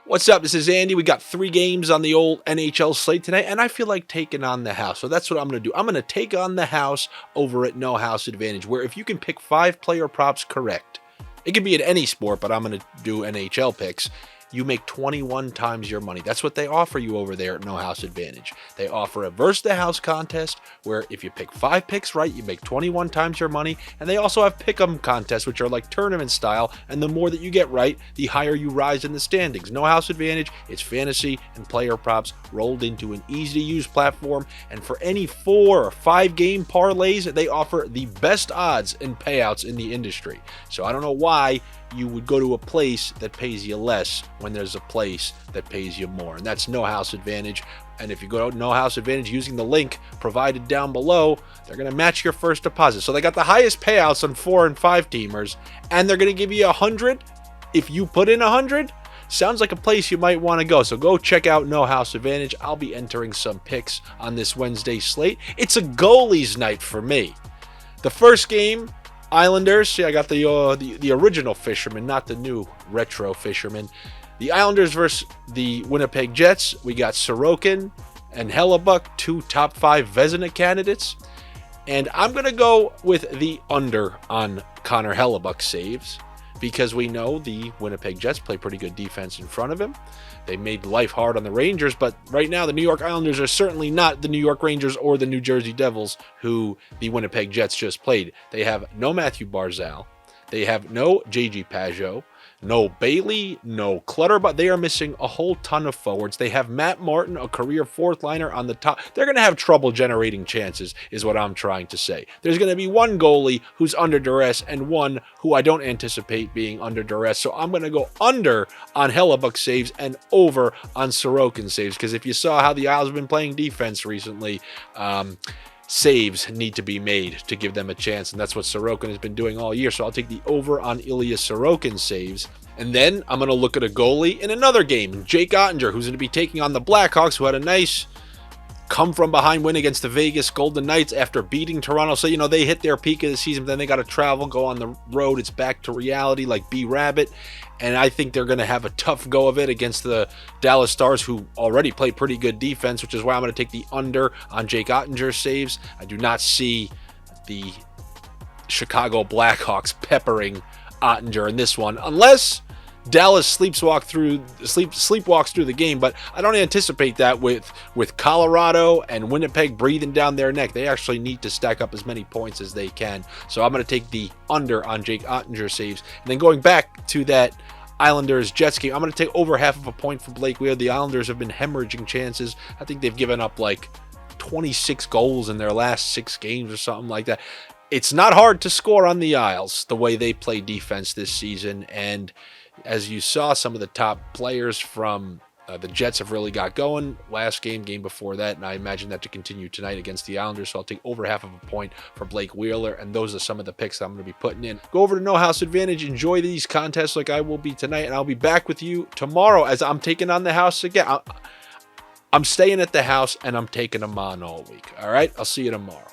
What's up? This is Andy. We got 3 games on the old NHL slate tonight, and I feel like taking on the house. So that's what I'm going to do. I'm going to take on the house over at No House Advantage, where if you can pick 5 player props correct, it could be in any sport, but I'm going to do NHL picks. You make 21 times your money. That's what they offer you over there at No House Advantage. They offer a versus the house contest where if you pick 5 picks right, you make 21 times your money. And they also have pick'em contests, which are like tournament style. And the more that you get right, the higher you rise in the standings. No House Advantage, it's fantasy and player props rolled into an easy to use platform. And for any 4 or 5 game parlays, they offer the best odds and payouts in the industry. So I don't know why you would go to a place that pays you less when there's a place that pays you more. And that's No House Advantage. And if you go to No House Advantage using the link provided down below, they're going to match your first deposit. So they got the highest payouts on 4 and 5 teamers, and they're going to give you 100 if you put in 100. Sounds like a place you might want to go. So go check out No House Advantage. I'll be entering some picks on this Wednesday slate. It's a goalies night for me. The first game, Islanders. See, I got the original fisherman, not the new retro fisherman. The Islanders versus the Winnipeg Jets. We got Sorokin and Hellebuyck, 2 top 5 Vezina candidates. And I'm going to go with the under on Connor Hellebuyck saves because we know the Winnipeg Jets play pretty good defense in front of him. They made life hard on the Rangers, but right now the New York Islanders are certainly not the New York Rangers or the New Jersey Devils who the Winnipeg Jets just played. They have no Matthew Barzal. They have no J.G. Pageau, no Bailey, no Clutter, but they are missing a whole ton of forwards. They have Matt Martin, a career 4th liner on the top. They're going to have trouble generating chances, is what I'm trying to say. There's going to be one goalie who's under duress and one who I don't anticipate being under duress. So I'm going to go under on Hellebuyck saves and over on Sorokin saves, because if you saw how the Isles have been playing defense recently, saves need to be made to give them a chance, and that's what Sorokin has been doing all year. So I'll take the over on Ilya Sorokin saves. And then I'm going to look at a goalie in another game, Jake Oettinger, who's going to be taking on the Blackhawks, who had a nice come-from-behind win against the Vegas Golden Knights after beating Toronto. So, they hit their peak of the season, but then they got to travel, go on the road. It's back to reality like B-Rabbit. And I think they're going to have a tough go of it against the Dallas Stars, who already play pretty good defense, which is why I'm going to take the under on Jake Oettinger saves. I do not see the Chicago Blackhawks peppering Oettinger in this one, unless Dallas sleepwalks through the game, but I don't anticipate that with Colorado and Winnipeg breathing down their neck. They actually need to stack up as many points as they can. So I'm going to take the under on Jake Oettinger saves. And then going back to that Islanders-Jets game, I'm going to take over half of a point for Blake Wheeler. The Islanders have been hemorrhaging chances. I think they've given up like 26 goals in their last 6 games or something like that. It's not hard to score on the Isles the way they play defense this season, and as you saw, some of the top players from the Jets have really got going last game before that, and I imagine that to continue tonight against the Islanders. So I'll take over half of a point for Blake Wheeler, and those are some of the picks that I'm going to be putting in. Go over to No House Advantage, enjoy these contests like I will be tonight, and I'll be back with you tomorrow as I'm taking on the house again. I'm staying at the house, and I'm taking them on all week. All right, I'll see you tomorrow.